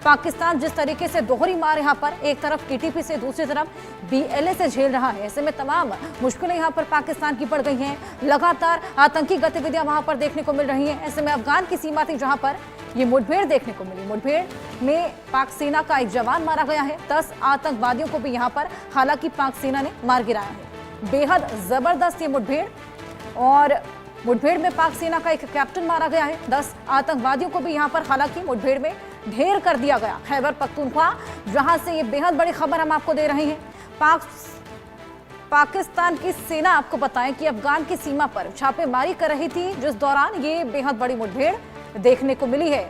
पाकिस्तान जिस तरीके से दोहरी मार यहाँ पर एक तरफ टीटीपी से दूसरी तरफ बीएलए से झेल रहा है, ऐसे में तमाम मुश्किलें यहाँ पर पाकिस्तान की बढ़ गई हैं। लगातार आतंकी गतिविधियां वहां पर देखने को मिल रही हैं। ऐसे में अफगान की सीमा थी जहां पर ये मुठभेड़ देखने को मिली। मुठभेड़ में पाक सेना का एक जवान मारा गया है, 10 आतंकवादियों को भी यहाँ पर हालांकि पाक सेना ने मार गिराया है। बेहद जबरदस्त ये मुठभेड़, और मुठभेड़ में पाक सेना का एक कैप्टन मारा गया है। 10 आतंकवादियों को भी यहाँ पर हालांकि मुठभेड़ में ढेर कर दिया गया। खैबर पख्तूनख्वा जहां से ये बेहद बड़ी खबर हम आपको दे रहे हैं। पाकिस्तान की सेना आपको बताएं कि अफगान की सीमा पर छापेमारी कर रही थी, जिस दौरान ये बेहद बड़ी मुठभेड़ देखने को मिली है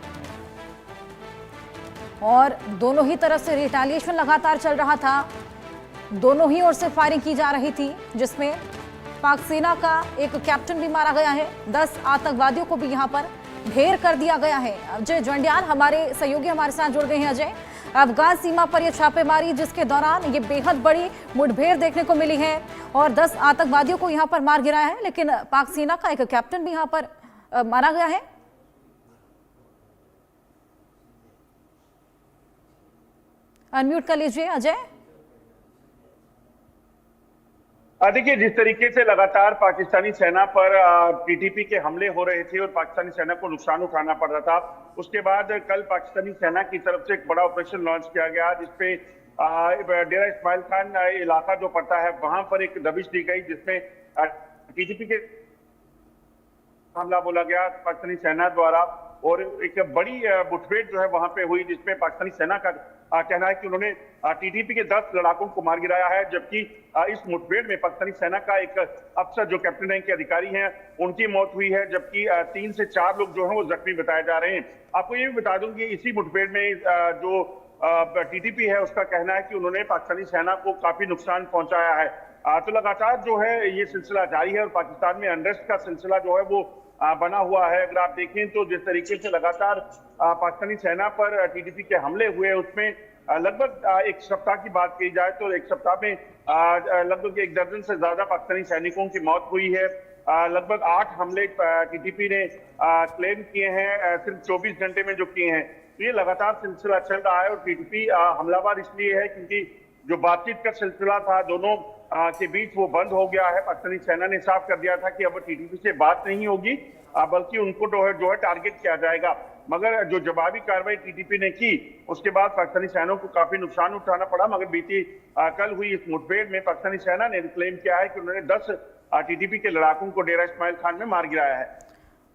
और दोनों ही तरफ से रिटेलिएशन लगातार चल रहा था। दोनों ही ओर से फायरिंग की जा रही थी, जिसमें पाक सेना का एक कैप्टन भी मारा गया है। 10 आतंकवादियों को भी यहां पर ढेर कर दिया गया है। अजय जंडियाल हमारे सहयोगी हमारे साथ जुड़ गए हैं। अजय, अफगान सीमा पर यह छापेमारी जिसके दौरान ये बेहद बड़ी मुठभेड़ देखने को मिली है और 10 आतंकवादियों को यहां पर मार गिराया है, लेकिन पाक सेना का एक कैप्टन भी यहां पर मारा गया है। अनम्यूट कर लीजिए अजय। देखिए, जिस तरीके से लगातार पाकिस्तानी सेना पर टीटीपी के हमले हो रहे थे और पाकिस्तानी सेना को नुकसान उठाना पड़ रहा था, उसके बाद कल पाकिस्तानी सेना की तरफ से एक बड़ा ऑपरेशन लॉन्च किया गया, जिसपे डेरा इस्माइल खान इलाका जो पड़ता है वहां पर एक दबिश दी गई, जिसमें टीटीपी के हमला बोला गया पाकिस्तानी सेना द्वारा और एक बड़ी मुठभेड़ जो है वहां पे हुई, जिसमें पाकिस्तानी सेना का कहना है कि उन्होंने टीटीपी के 10 लड़ाकों को मार गिराया है, जबकि इस मुठभेड़ में पाकिस्तानी सेना का एक अफसर जो कैप्टन रैंक के अधिकारी हैं उनकी मौत हुई है, जबकि 3 से 4 लोग जो हैं वो जख्मी बताए जा रहे हैं। आपको ये भी बता दूं कि इसी मुठभेड़ में जो टीटीपी है उसका कहना है कि उन्होंने पाकिस्तानी सेना को काफी नुकसान पहुंचाया है। तो लगातार जो है ये सिलसिला जारी है और पाकिस्तान में अनरेस्ट का सिलसिला जो है वो बना हुआ है। अगर आप देखें तो जिस तरीके से लगातार पाकिस्तानी सेना पर टीटीपी के हमले हुए, उसमें लगभग एक सप्ताह की बात की जाए तो एक सप्ताह में लगभग 1 दर्जन से ज्यादा पाकिस्तानी सैनिकों की मौत हुई है। लगभग 8 हमले टीटीपी ने क्लेम किए हैं सिर्फ 24 घंटे में जो किए हैं। तो ये लगातार सिलसिला चल रहा है और टीटीपी हमलावर इसलिए है क्योंकि जो बातचीत का सिलसिला था दोनों के बीच वो बंद हो गया है। पाकिस्तानी सेना ने साफ कर दिया था कि अब टीटीपी से बात नहीं होगी, बल्कि उनको जो है टारगेट किया जाएगा। मगर जो जवाबी कार्रवाई टीटीपी ने की उसके बाद पाकिस्तानी सेना को काफी नुकसान उठाना पड़ा। मगर बीती कल हुई इस मुठभेड़ में पाकिस्तानी सेना ने क्लेम किया है कि उन्होंने 10 टीटीपी के लड़ाकों को डेरा इस्माइल खान में मार गिराया है।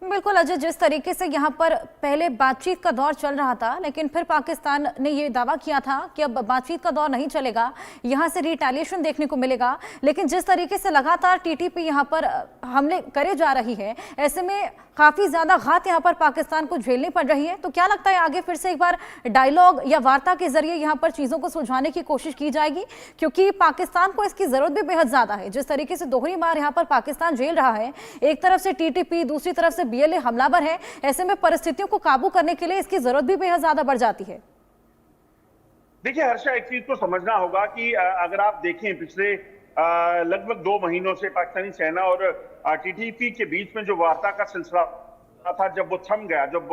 बिल्कुल अजय, जिस तरीके से यहाँ पर पहले बातचीत का दौर चल रहा था, लेकिन फिर पाकिस्तान ने ये दावा किया था कि अब बातचीत का दौर नहीं चलेगा, यहाँ से रिटेलिएशन देखने को मिलेगा। लेकिन जिस तरीके से लगातार टीटीपी यहाँ पर हमले करे जा रही है, ऐसे में काफी ज्यादा घात यहाँ पर पाकिस्तान को झेलनी पड़ रही है। तो क्या लगता है आगे फिर से एक बार डायलॉग या वार्ता के जरिए यहाँ पर चीजों को सुलझाने की कोशिश की जाएगी? क्योंकि पाकिस्तान को इसकी जरूरत भी बेहद ज्यादा है। जिस तरीके से दोहरी मार यहाँ पर पाकिस्तान झेल रहा है, एक तरफ से टीटीपी, दूसरी तरफ से बीएलए हमलावर है, ऐसे में परिस्थितियों को काबू करने के लिए इसकी जरूरत भी बेहद ज्यादा बढ़ जाती है। देखिए हर्षा, एक चीज तो समझना होगा कि अगर आप देखें पिछले लगभग 2 महीनों से पाकिस्तानी सेना और टीटीपी के बीच में जो वार्ता का सिलसिला था, जब वो थम गया, जब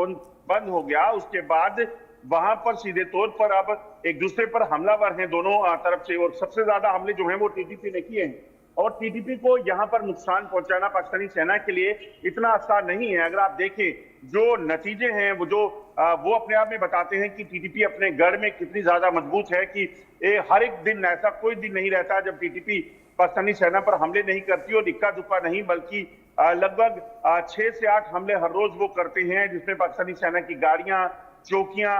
बंद हो गया, उसके बाद वहां पर सीधे तौर पर अब एक दूसरे पर हमलावर हैं दोनों तरफ से, और सबसे ज्यादा हमले जो हैं वो टीटीपी ने किए हैं। और टीटीपी को यहां पर नुकसान पहुंचाना पाकिस्तानी सेना के लिए इतना आसान नहीं है। अगर आप देखें जो नतीजे हैं वो अपने आप में बताते हैं कि टीटीपी अपने गढ़ में कितनी ज्यादा मजबूत है कि हर एक दिन ऐसा कोई दिन नहीं रहता जब टीटीपी पाकिस्तानी सेना पर हमले नहीं करती, और इक्का दुक्का नहीं बल्कि लगभग 6 से 8 हमले हर रोज वो करते हैं, जिसमें पाकिस्तानी सेना की गाड़ियां, चौकियां,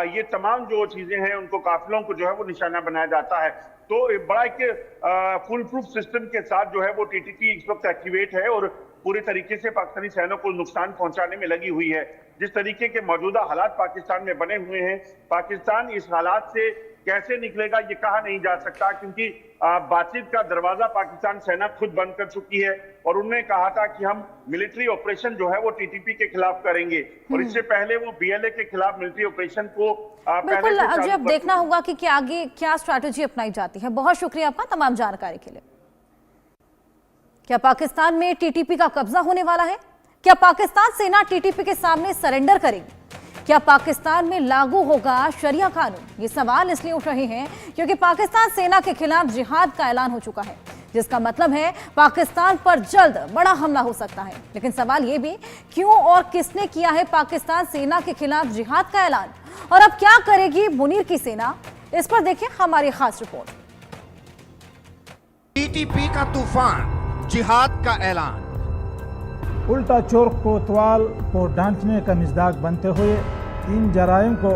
ये तमाम जो चीजें हैं उनको काफिलों को जो है वो निशाना बनाया जाता है। तो बड़ा एक फुल प्रूफ सिस्टम के साथ जो है वो टीटीपी इस वक्त एक्टिवेट है और पूरे तरीके से पाकिस्तानी सेना को नुकसान पहुंचाने में लगी हुई है। जिस तरीके के मौजूदा हालात पाकिस्तान में बने हुए हैं, पाकिस्तान इस हालात से कैसे निकलेगा ये कहा नहीं जा सकता, क्योंकि बातचीत का दरवाजा पाकिस्तान सेना खुद बंद कर चुकी है और उन्होंने कहा था कि हम मिलिट्री ऑपरेशन जो है वो टीटीपी के खिलाफ करेंगे, और इससे पहले वो बीएलए के खिलाफ मिलिट्री ऑपरेशन को बिल्कुल अजय, अब देखना होगा कि क्या आगे क्या स्ट्रैटेजी अपनाई जाती है। बहुत शुक्रिया आपका तमाम जानकारी के लिए। क्या पाकिस्तान में टीटीपी का कब्जा होने वाला है? क्या पाकिस्तान सेना टीटीपी के सामने सरेंडर करेगी? क्या पाकिस्तान में लागू होगा शरिया कानून? ये सवाल इसलिए उठ रहे हैं क्योंकि पाकिस्तान सेना के खिलाफ जिहाद का ऐलान हो चुका है, जिसका मतलब है पाकिस्तान पर जल्द बड़ा हमला हो सकता है। लेकिन सवाल ये भी, क्यों और किसने किया है पाकिस्तान सेना के खिलाफ जिहाद का ऐलान, और अब क्या करेगी मुनीर की सेना? इस पर देखिए हमारी खास रिपोर्ट। टीटीपी का तूफान, जिहाद का ऐलान। उल्टा चोर कोतवाल को डांटने का मिज़दाक बनते हुए इन जराइम को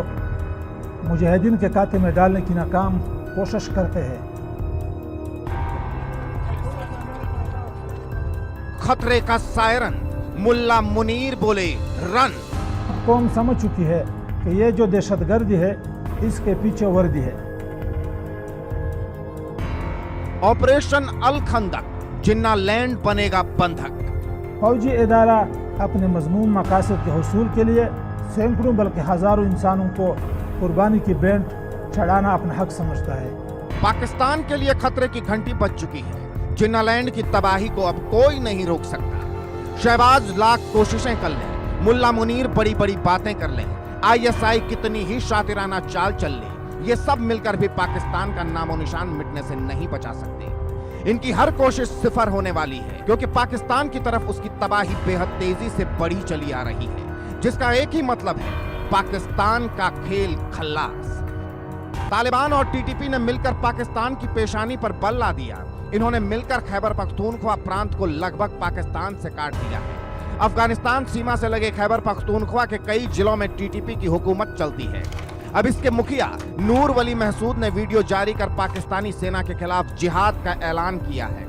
मुजाहिदीन के खाते में डालने की नाकाम कोशिश करते हैं। खतरे का सायरन, मुल्ला मुनीर बोले रन। कौम समझ चुकी है कि ये जो दहशतगर्दी है इसके पीछे वर्दी है। ऑपरेशन अल खंदक, जिन्ना लैंड बनेगा बंधक। फौजी इदारा अपने मजमून मकासद के हुसूल के लिए सैकड़ों बल्कि हजारों इंसानों को कुर्बानी की बैंड चढ़ाना अपना हक समझता है। पाकिस्तान के लिए खतरे की घंटी बज चुकी है। जिन्ना लैंड की तबाही को अब कोई नहीं रोक सकता। शहबाज लाख कोशिशें कर लें, मुल्ला मुनीर बड़ी बड़ी बातें कर लें, ISI कितनी ही शातिराना चाल चल ले, ये सब मिलकर भी पाकिस्तान का नामो निशान मिटने से नहीं बचा सकते। इनकी हर कोशिश सिफर होने वाली है, क्योंकि पाकिस्तान की तरफ उसकी तबाही बेहद तेजी से बढ़ी चली आ रही है, जिसका एक ही मतलब है, पाकिस्तान का खेल खल्लास। तालिबान और टीटीपी ने मिलकर पाकिस्तान की पेशानी पर बल ला दिया। इन्होंने मिलकर खैबर पख्तूनख्वा प्रांत को लगभग पाकिस्तान से काट दिया है। अफगानिस्तान सीमा से लगे खैबर पख्तूनख्वा के कई जिलों में टीटीपी की हुकूमत चलती है। अब इसके मुखिया नूर वली महसूद ने वीडियो जारी कर पाकिस्तानी सेना के खिलाफ जिहाद का ऐलान किया है।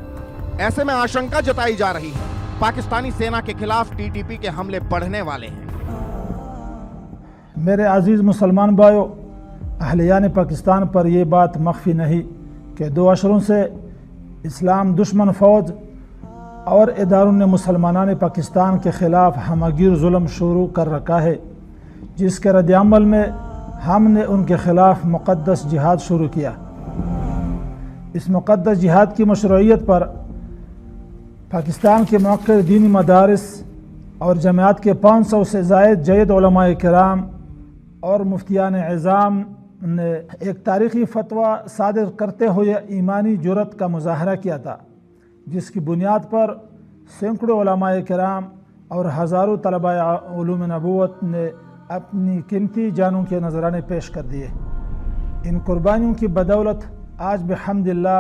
ऐसे में आशंका जताई जा रही है, पाकिस्तानी सेना के खिलाफ टीटीपी के हमले बढ़ने वाले हैं। मेरे अजीज मुसलमान भाइयों, अहलियान पाकिस्तान पर यह बात मख्फी नहीं कि 2 अशरों से इस्लाम दुश्मन फौज और इदारों ने मुसलमानान पाकिस्तान के खिलाफ हमगीर जुल्म शुरू कर रखा है, जिसके रद्द-ए-अमल में हमने उनके खिलाफ मुक़द्दस जिहाद शुरू किया। इस मुक़द्दस जिहाद की मशरूइयत पर पाकिस्तान के मुअक्किर दीनी मदारिस और जमात के 500 से ज़ायद जयद उलमाए किराम और मुफ्तियान इज़ाम ने एक तारीख़ी फतवा सादिर करते हुए ईमानी जुर्रत का मुज़ाहरा किया था, जिसकी बुनियाद पर सैकड़ों उलमाए किराम और हज़ारों तलबाए उलूम नबूवत ने अपनी कीमती जानों के नजराने पेश कर दिए। इन कुर्बानियों की बदौलत आज बिहम्दिल्लाह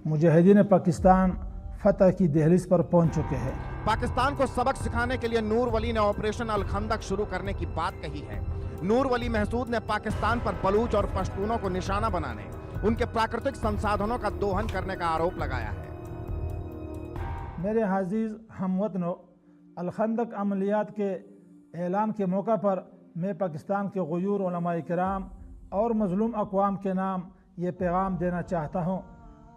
मुजाहिदीन पाकिस्तान फतह की दहलीज पर पहुंच चुके हैं। पाकिस्तान को सबक सिखाने के लिए नूर वली ने ऑपरेशन अल खंदक शुरू करने की बात कही है। नूर वली महसूद ने पाकिस्तान पर बलूच और पश्तूनों को निशाना बनाने, उनके प्राकृतिक संसाधनों का दोहन करने का आरोप लगाया है। मेरे अजीज हमवतनों, अल खंदक अमलियात के ऐलान के मौका पर मैं पाकिस्तान के गुयूर उलमाए किराम और मजलूम अक़वाम के नाम ये पैगाम देना चाहता हूँ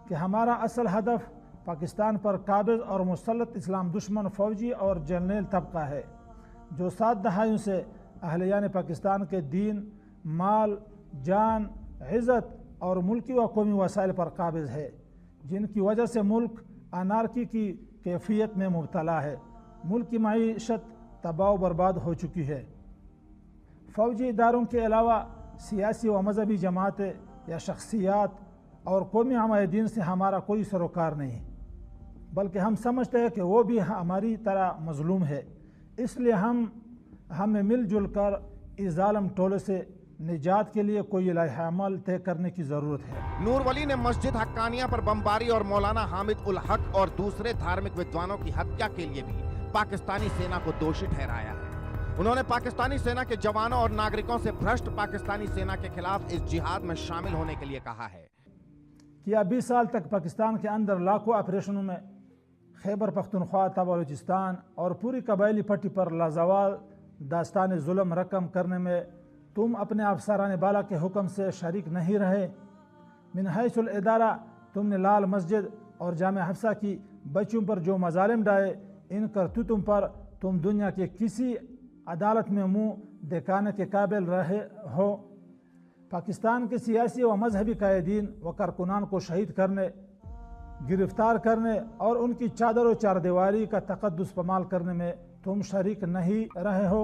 कि हमारा असल हदफ पाकिस्तान पर काबिज़ और मुसल्लत इस्लाम दुश्मन फ़ौजी और जर्नल तबका है, जो 7 दहाइयों से अहलियान पाकिस्तान के दीन, माल, जान, इज़्ज़त और मुल्की व कौमी वसाइल पर काबिज़ है, जिनकी वजह से मुल्क अनारकी की कैफियत में मुब्तला है। मुल्क की मईशत तबाह बर्बाद हो चुकी है। फ़ौजी इदारों के अलावा सियासी व मजहबी जमातें या शख्सियात और कौमी हमायदीन से हमारा कोई सरोकार नहीं, बल्कि हम समझते हैं कि वो भी हमारी तरह मजलूम है। इसलिए हमें मिलजुल कर इस जालिम टोले से निजात के लिए कोई लाहे-अमल तय करने की ज़रूरत है। नूर वली ने मस्जिद हक्कानिया पर बमबारी और मौलाना हामिद उल हक और दूसरे धार्मिक विद्वानों की हत्या के लिए भी पाकिस्तानी सेना को दोषी ठहराया है। उन्होंने पाकिस्तानी सेना के जवानों और नागरिकों से भ्रष्ट पाकिस्तानी सेना के खिलाफ इस जिहाद में शामिल होने के लिए कहा है कि 20 साल तक पाकिस्तान के अंदर लाखों ऑपरेशनों में खैबर पख्तूनख्वा, बलूचिस्तान और पूरी कबायली पट्टी पर लाजवाल दास्तान जुल्म रकम करने में तुम अपने अफसरान बाला के हुक्म से शरीक नहीं रहे। मिन हैसुल इदारा तुमने लाल मस्जिद और जामे हफ्सा की बच्चों पर जो मजालिम डाले, इन करतूतों पर तुम दुनिया के किसी अदालत में मुंह दिखाने के काबिल रहे हो। पाकिस्तान के सियासी व मजहबी कायदीन व कारकुनान को शहीद करने, गिरफ्तार करने और उनकी चादर व चारदीवारी का तकद्दुस पमाल करने में तुम शरीक नहीं रहे हो।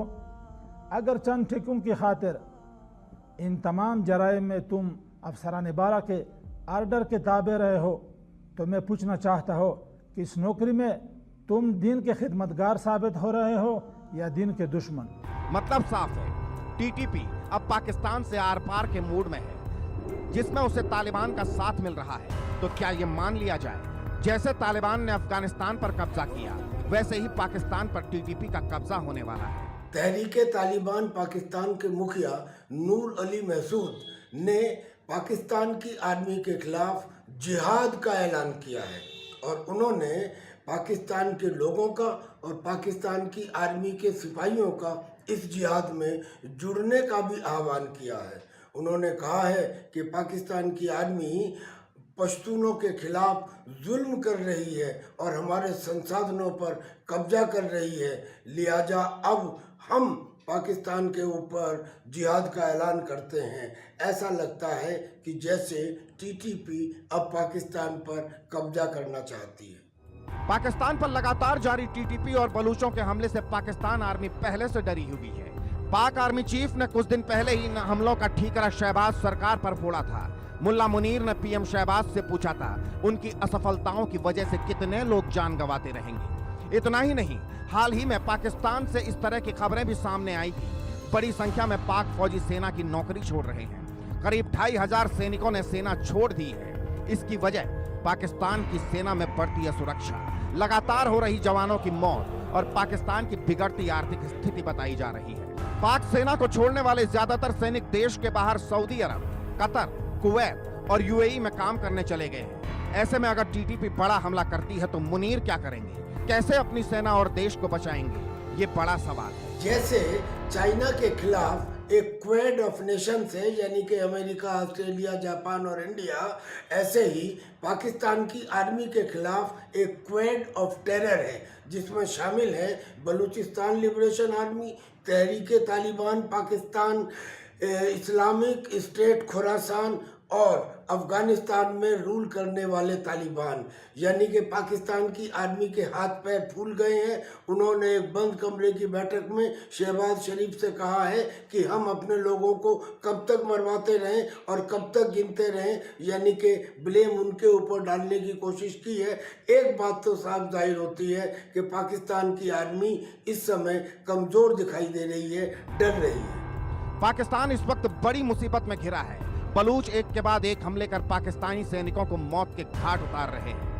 अगर चंद ठिकों की खातिर इन तमाम जराइम में तुम अफसरान बारा के आर्डर के ताबे रहे हो तो मैं पूछना चाहता हो कि इस नौकरी में तुम दिन के खिदमतगार साबित हो रहे हो या दिन के दुश्मन। मतलब साफ है, टीटीपी अब पाकिस्तान से आर पार के मूड में है, जिसमें उसे तालिबान का साथ मिल रहा है। तो क्या ये मान लिया जाए जैसे तालिबान ने अफगानिस्तान पर कब्जा किया, वैसे ही पाकिस्तान पर टीटीपी का कब्जा होने वाला है। तहरीके तालिबान पाकिस्तान के मुखिया नूर अली महसूद ने पाकिस्तान की आर्मी के खिलाफ जिहाद का ऐलान किया है और उन्होंने पाकिस्तान के लोगों का और पाकिस्तान की आर्मी के सिपाहियों का इस जिहाद में जुड़ने का भी आह्वान किया है। उन्होंने कहा है कि पाकिस्तान की आर्मी पश्तूनों के खिलाफ जुल्म कर रही है और हमारे संसाधनों पर कब्जा कर रही है, लिहाजा अब हम पाकिस्तान के ऊपर जिहाद का ऐलान करते हैं। ऐसा लगता है कि जैसे टीटीपी अब पाकिस्तान पर कब्जा करना चाहती है। पाकिस्तान पर लगातार जारी टीटीपी और बलूचों के हमले से पाकिस्तान आर्मी पहले से डरी हुई है। पाक आर्मी चीफ ने कुछ दिन पहले ही इन हमलों का ठीकरा शहबाज सरकार पर फोड़ा था। मुल्ला मुनीर ने पीएम शहबाज से पूछा था उनकी असफलताओं की वजह से कितने लोग जान गंवाते रहेंगे। इतना ही नहीं, हाल ही में पाकिस्तान से इस तरह की खबरें भी सामने आई थी। बड़ी संख्या में पाक फौजी सेना की नौकरी छोड़ रहे हैं। करीब 2500 सैनिकों ने सेना छोड़ दी है। इसकी वजह पाकिस्तान की सेना में बढ़ती है सुरक्षा, लगातार हो रही जवानों की मौत और पाकिस्तान की बिगड़ती आर्थिक स्थिति बताई जा रही है। पाक सेना को छोड़ने वाले ज्यादातर सैनिक देश के बाहर सऊदी अरब, कतर, कुवैत और यूएई में काम करने चले गए हैं। ऐसे में अगर टीटीपी बड़ा हमला करती है तो मुनीर क्या करेंगे, कैसे अपनी सेना और देश को बचाएंगे, ये बड़ा सवाल है। जैसे चाइना के खिलाफ एक क्वेड ऑफ नेशंस है, यानी कि अमेरिका, ऑस्ट्रेलिया, जापान और इंडिया, ऐसे ही पाकिस्तान की आर्मी के खिलाफ एक क्वेड ऑफ टेरर है, जिसमें शामिल है Balochistan liberation army, Tehreek-e Taliban Pakistan, Islamic State Khorasan और अफगानिस्तान में रूल करने वाले तालिबान। यानी कि पाकिस्तान की आर्मी के हाथ पैर फूल गए हैं। उन्होंने एक बंद कमरे की बैठक में शहबाज शरीफ से कहा है कि हम अपने लोगों को कब तक मरवाते रहें और कब तक गिनते रहें, यानी कि ब्लेम उनके ऊपर डालने की कोशिश की है। एक बात तो साफ जाहिर होती है कि पाकिस्तान की आर्मी इस समय कमज़ोर दिखाई दे रही है, डर रही है। पाकिस्तान इस वक्त बड़ी मुसीबत में घिरा है। बलूच एक के बाद एक हमले कर पाकिस्तानी सैनिकों को मौत के घाट उतार रहे हैं।